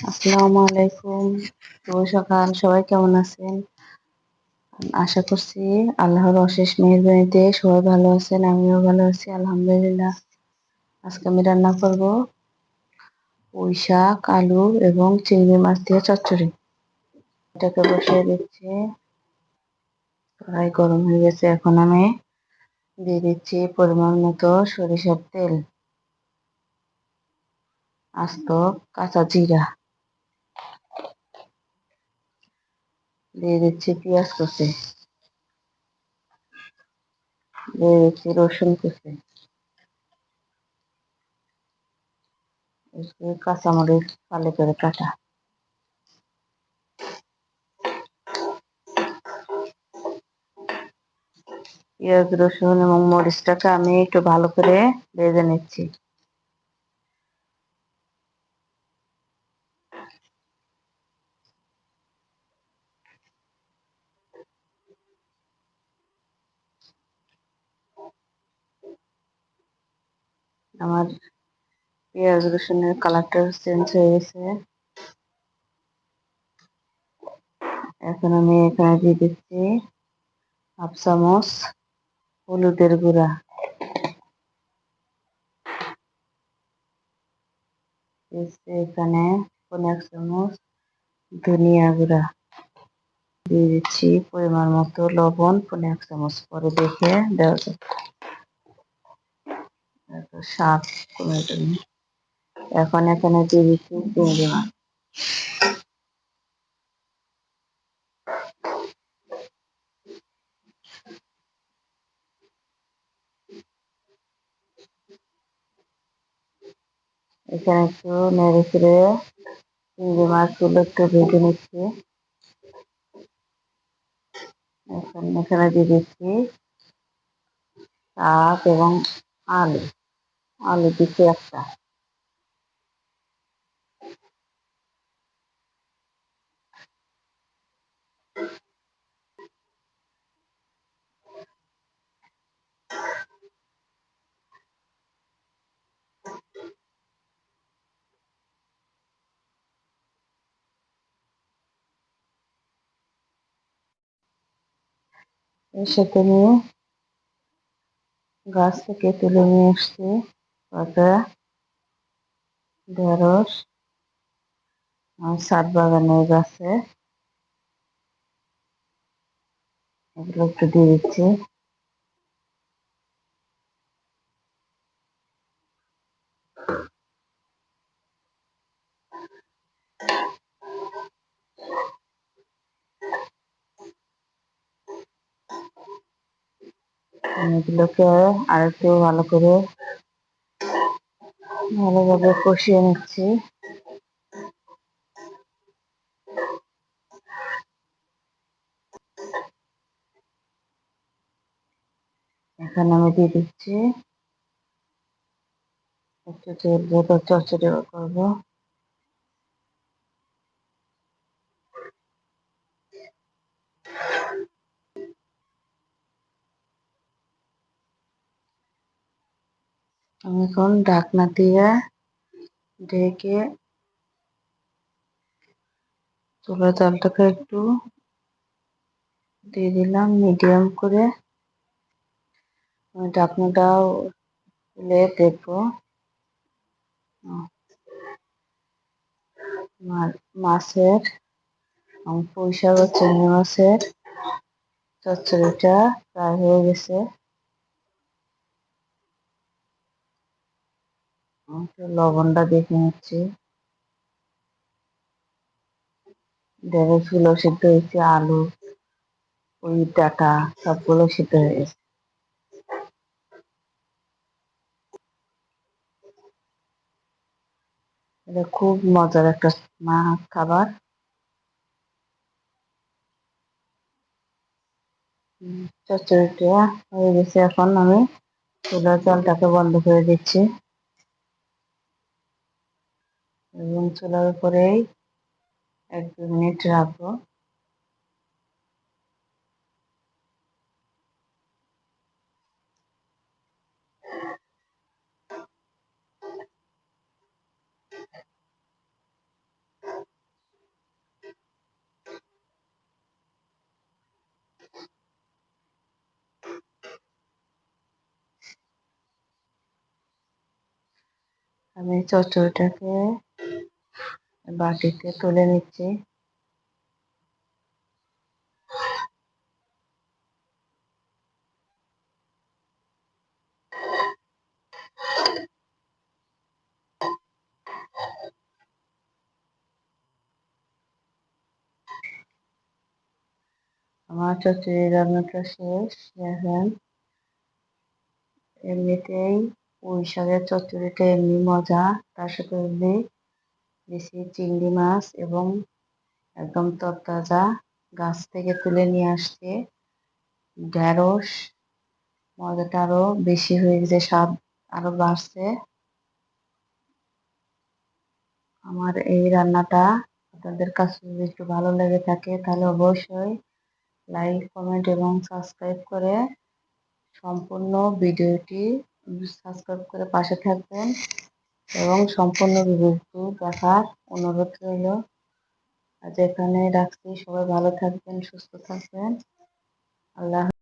আসসালামু আলাইকুম। শুভ সকাল। সবাই কেমন আছেন? আশা করছি আল্লাহর অশেষ মেহেরবানিতে সবাই ভালো আছেন। আমিও ভালো আছি আলহামদুলিল্লাহ। আজকে আমি রান্না করব পুঁই শাক, আলু এবং চিংড়ি মাছ দিয়ে চচ্চড়ি। এটাকে বসিয়ে দিচ্ছি। কড়াই গরম হয়ে গেছে। এখন আমি দিয়ে দিচ্ছি পরিমাণ মতো সরিষার তেল, আস্ত কাঁচা জিরা, দিয়ে দিচ্ছি পেঁয়াজ কুচি, দিয়ে দিচ্ছি রসুন কুচি, কাঁচামরিচ ফালি করে কাটা। পেঁয়াজ, রসুন এবং মরিচটাকে আমি একটু ভালো করে ভেজে নিচ্ছি। আমার পেঁয়াজ রসুনের কালারটা চেঞ্জ হয়ে গেছে। এখন আমি এখানে দিয়ে দিচ্ছি হাফ চামচ হলুদের গুঁড়া, দিচ্ছি এখানে 1 চামচ ধনিয়া গুঁড়া, দিয়ে দিচ্ছি পরিমাণ মতো লবণ 1 চামচ, পরে দেখে দেওয়া যাবে স্বাদ কমে যাবে। এখন এখানে দিয়ে দিচ্ছি চিংড়ি মাছ। এখানে একটু নেড়ে চেড়ে চিংড়ি মাছগুলো একটু ভেজে নিচ্ছি। এখন এখানে দিয়ে দিচ্ছি শাক এবং আলু। আলু দিচ্ছি একটা। এর সাথে নিয়ে গাছ থেকে তুলে নিয়ে এসছি পাতা, ঢেঁড়স, ছাদ বাগানের গাছে, এগুলো একটু দিয়ে দিচ্ছি। এগুলোকে আর একটু ভালোভাবে কষিয়ে নিচ্ছি। এখানে আমি দিয়ে দিচ্ছি একটু তেল, যেহেতু চচ্চড়ি করবো। আমি এখন ঢাকনা দিয়ে ঢেকে চুলার জালটাকে একটু দিয়ে দিলাম মিডিয়াম করে। আমি ঢাকনাটাও খুলে দেখবো মাছের পুঁই শাক ও চিংড়ি মাছের চচ্চড়িটা প্রায় হয়ে গেছে। একটু লবণটা দেখে নিচ্ছি। ঢেঁড়সগুলো সিদ্ধ হয়েছে, আলু, ওই ডাটা সবগুলো সিদ্ধ হয়ে গেছে। এটা খুব মজার একটা খাবার। চচ্চড়িটা হয়ে গেছে। এখন আমি চুলার জলটাকে বন্ধ করে দিচ্ছি এবং চুলার উপরেই 1-2 মিনিট রাখবো। আমি চচ্চড়িটাকে বাটিতে তুলে নিচ্ছি। আমার চচ্চড়ি রান্নাটা শেষ। দেখেন, এমনিতেই পুঁই শাকের চচ্চড়িটা এমনি মজা, তার সাথে যদি বেশি চিংড়ি মাছ এবং একদম তরতাজা গাছ থেকে তুলে নিয়ে আসছে, ঢেঁড়স, মজাটা আরো বেশি হয়ে গেছে, স্বাদ আরো বাড়ছে। আমার এই রান্নাটা আপনাদের কাছে যদি একটু ভালো লেগে থাকে তাহলে অবশ্যই লাইক, কমেন্ট এবং সাবস্ক্রাইব করে সম্পূর্ণ ভিডিওটি সাবস্ক্রাইব করে পাশে থাকবেন এবং সম্পূর্ণ ভিডিওটি দেখার অনুরোধ রইল। আজ এখানে রাখছি। সবাই ভালো থাকবেন, সুস্থ থাকবেন। আল্লাহ।